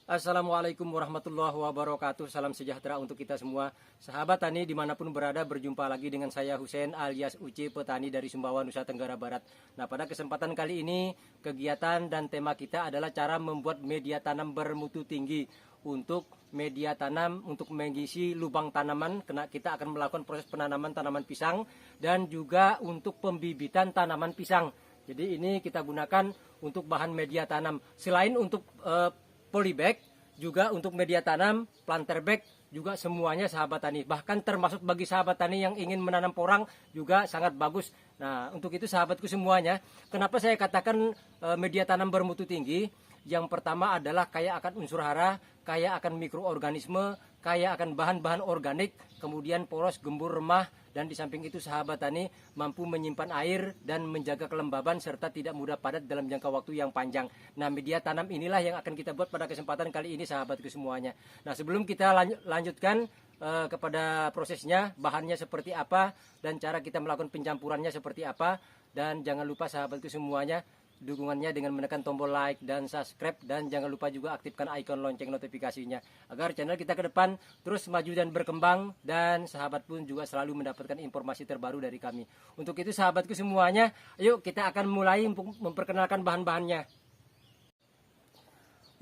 Assalamualaikum warahmatullahi wabarakatuh. Salam sejahtera untuk kita semua. Sahabat tani dimanapun berada, berjumpa lagi dengan saya Husein alias Uci, petani dari Sumbawa, Nusa Tenggara Barat. Nah, pada kesempatan kali ini kegiatan dan tema kita adalah cara membuat media tanam bermutu tinggi. Untuk media tanam untuk mengisi lubang tanaman, karena kita akan melakukan proses penanaman tanaman pisang dan juga untuk pembibitan tanaman pisang. Jadi ini kita gunakan untuk bahan media tanam. Selain untuk polybag, juga untuk media tanam, planter bag, juga semuanya sahabat tani. Bahkan termasuk bagi sahabat tani yang ingin menanam porang juga sangat bagus. Nah, untuk itu sahabatku semuanya, kenapa saya katakan media tanam bermutu tinggi? Yang pertama adalah kaya akan unsur hara, kaya akan mikroorganisme, kaya akan bahan-bahan organik, kemudian poros, gembur, remah, dan di samping itu sahabat tani mampu menyimpan air dan menjaga kelembaban serta tidak mudah padat dalam jangka waktu yang panjang. Nah, media tanam inilah yang akan kita buat pada kesempatan kali ini sahabatku semuanya. Nah, sebelum kita lanjutkan kepada prosesnya, bahannya seperti apa dan cara kita melakukan pencampurannya seperti apa, dan jangan lupa sahabatku semuanya dukungannya dengan menekan tombol like dan subscribe, dan jangan lupa juga aktifkan icon lonceng notifikasinya agar channel kita ke depan terus maju dan berkembang, dan sahabat pun juga selalu mendapatkan informasi terbaru dari kami. Untuk itu sahabatku semuanya, yuk kita akan mulai memperkenalkan bahan-bahannya.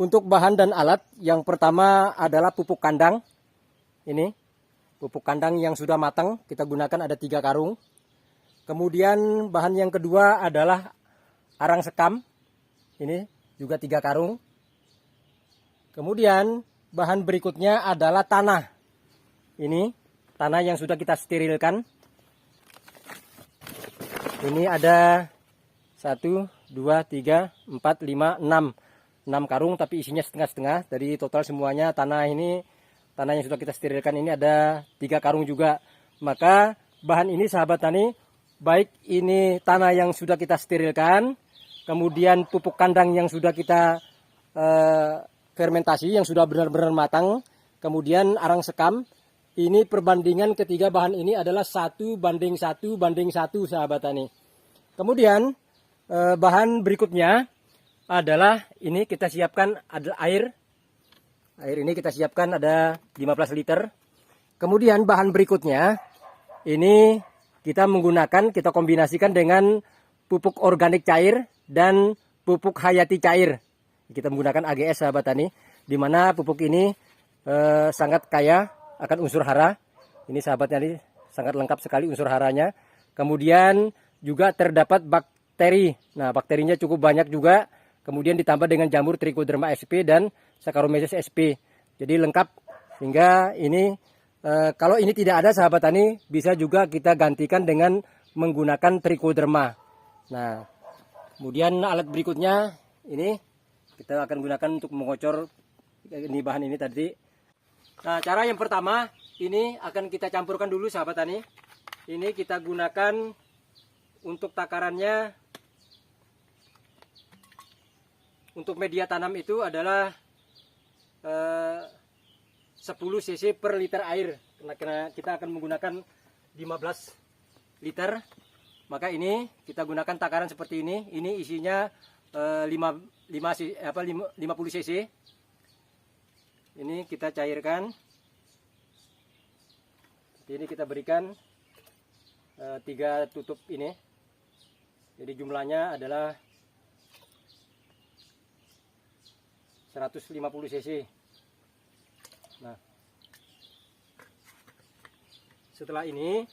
Untuk bahan dan alat, yang pertama adalah pupuk kandang. Ini pupuk kandang yang sudah matang, kita gunakan ada 3 karung. Kemudian bahan yang kedua adalah arang sekam, ini juga 3 karung. Kemudian bahan berikutnya adalah tanah. Ini tanah yang sudah kita sterilkan. Ini ada 1, 2, 3, 4, 5, 6 karung, tapi isinya setengah-setengah. Dari total semuanya tanah yang sudah kita sterilkan ini ada 3 karung juga. Maka bahan ini sahabat tani, baik ini tanah yang sudah kita sterilkan, kemudian pupuk kandang yang sudah kita fermentasi, yang sudah benar-benar matang, kemudian arang sekam. Ini perbandingan ketiga bahan ini adalah 1:1:1 sahabat tani. Kemudian bahan berikutnya adalah ini kita siapkan adalah air. Air ini kita siapkan ada 15 liter. Kemudian bahan berikutnya ini kita kombinasikan dengan pupuk organik cair dan pupuk hayati cair. Kita menggunakan AGS sahabat tani, di mana pupuk ini sangat kaya akan unsur hara. Ini sahabat tani sangat lengkap sekali unsur haranya. Kemudian juga terdapat bakteri. Nah, bakterinya cukup banyak juga. Kemudian ditambah dengan jamur Trichoderma sp dan Saccharomyces sp. Jadi lengkap, sehingga ini kalau ini tidak ada sahabat tani, bisa juga kita gantikan dengan menggunakan Trichoderma. Nah, kemudian alat berikutnya ini kita akan gunakan untuk mengocor ini bahan ini tadi. Nah, cara yang pertama ini akan kita campurkan dulu sahabat tani. Ini kita gunakan untuk takarannya. Untuk media tanam itu adalah 10 cc per liter air. Karena kita akan menggunakan 15 liter. Maka ini kita gunakan takaran seperti ini. Ini isinya 50 cc. Ini kita cairkan. Ini kita berikan 3 tutup ini. Jadi jumlahnya adalah 150 cc. Nah, setelah ini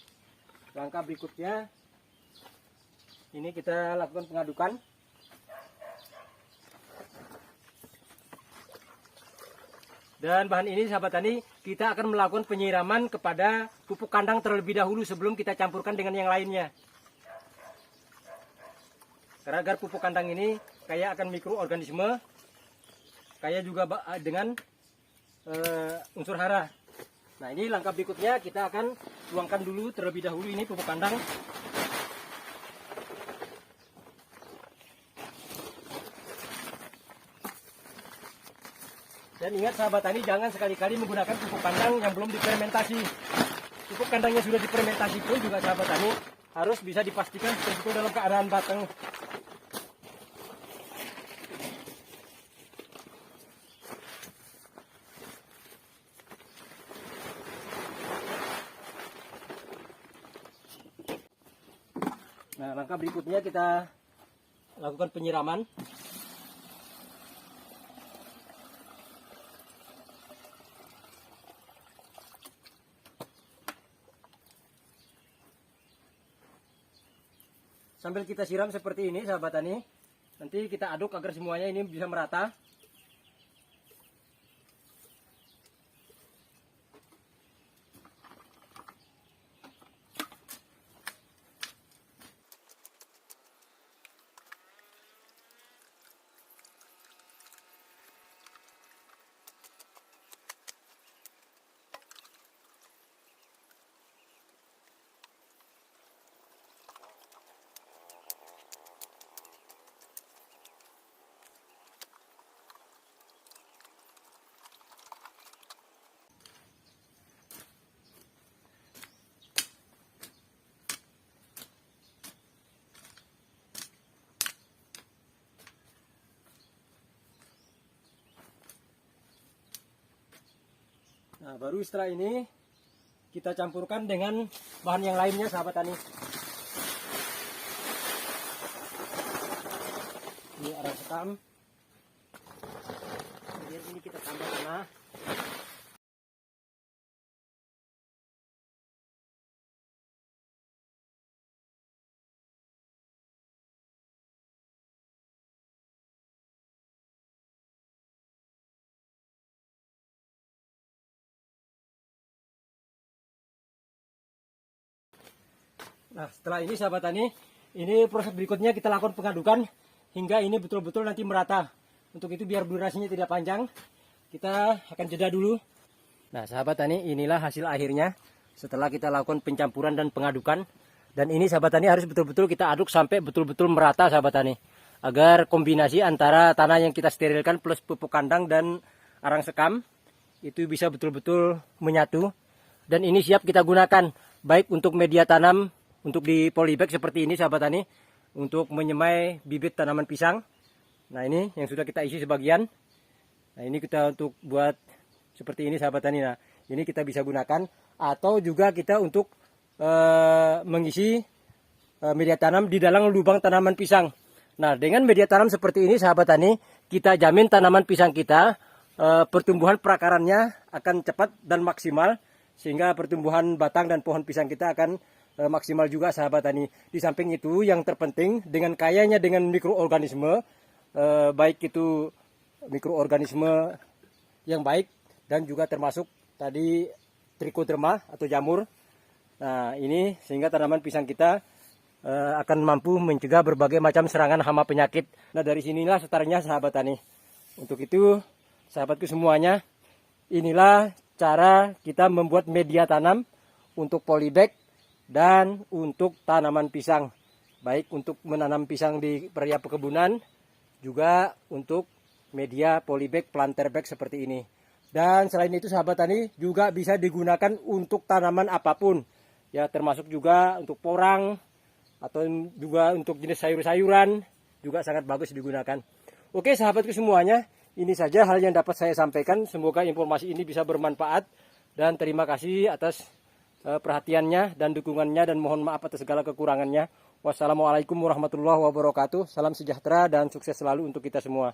langkah berikutnya ini kita lakukan pengadukan. Dan bahan ini sahabat tani, kita akan melakukan penyiraman kepada pupuk kandang terlebih dahulu sebelum kita campurkan dengan yang lainnya. Karena agar pupuk kandang ini kaya akan mikroorganisme, kaya juga dengan unsur hara. Nah, ini langkah berikutnya kita akan tuangkan dulu terlebih dahulu ini pupuk kandang. Dan ingat sahabat tani, jangan sekali-kali menggunakan pupuk kandang yang belum difermentasi. Pupuk kandang yang sudah difermentasi pun juga sahabat tani harus bisa dipastikan betul-betul dalam keadaan batang. Nah, langkah berikutnya kita lakukan penyiraman. Sambil kita siram seperti ini sahabat tani, nanti kita aduk agar semuanya ini bisa merata. Nah, baru setelah ini kita campurkan dengan bahan yang lainnya sahabat tani. Ini arang sekam. Kemudian ini kita tambah tanah. Nah, setelah ini sahabat tani, ini proses berikutnya kita lakukan pengadukan hingga ini betul-betul nanti merata. Untuk itu biar durasinya tidak panjang, kita akan jeda dulu. Nah, sahabat tani, inilah hasil akhirnya setelah kita lakukan pencampuran dan pengadukan. Dan ini sahabat tani harus betul-betul kita aduk sampai betul-betul merata sahabat tani, agar kombinasi antara tanah yang kita sterilkan plus pupuk kandang dan arang sekam itu bisa betul-betul menyatu. Dan ini siap kita gunakan baik untuk media tanam, untuk di polybag seperti ini sahabat tani, untuk menyemai bibit tanaman pisang. Nah, ini yang sudah kita isi sebagian. Nah, ini kita untuk buat seperti ini sahabat tani. Nah, ini kita bisa gunakan, atau juga kita untuk mengisi media tanam di dalam lubang tanaman pisang. Nah, dengan media tanam seperti ini sahabat tani, kita jamin tanaman pisang kita pertumbuhan perakarannya akan cepat dan maksimal, sehingga pertumbuhan batang dan pohon pisang kita akan maksimal juga sahabat tani. Di samping itu yang terpenting dengan kayanya dengan mikroorganisme, baik itu mikroorganisme yang baik dan juga termasuk tadi trichoderma atau jamur. Nah, ini sehingga tanaman pisang kita akan mampu mencegah berbagai macam serangan hama penyakit. Nah, dari sinilah startnya sahabat tani. Untuk itu sahabatku semuanya, inilah cara kita membuat media tanam untuk polybag dan untuk tanaman pisang, baik untuk menanam pisang di area perkebunan, juga untuk media polybag planter bag seperti ini. Dan selain itu sahabat tani juga bisa digunakan untuk tanaman apapun, ya, termasuk juga untuk porang atau juga untuk jenis sayur-sayuran juga sangat bagus digunakan. Oke sahabatku semuanya, ini saja hal yang dapat saya sampaikan. Semoga informasi ini bisa bermanfaat, dan terima kasih atas perhatiannya dan dukungannya, dan mohon maaf atas segala kekurangannya. Wassalamualaikum warahmatullahi wabarakatuh. Salam sejahtera dan sukses selalu untuk kita semua.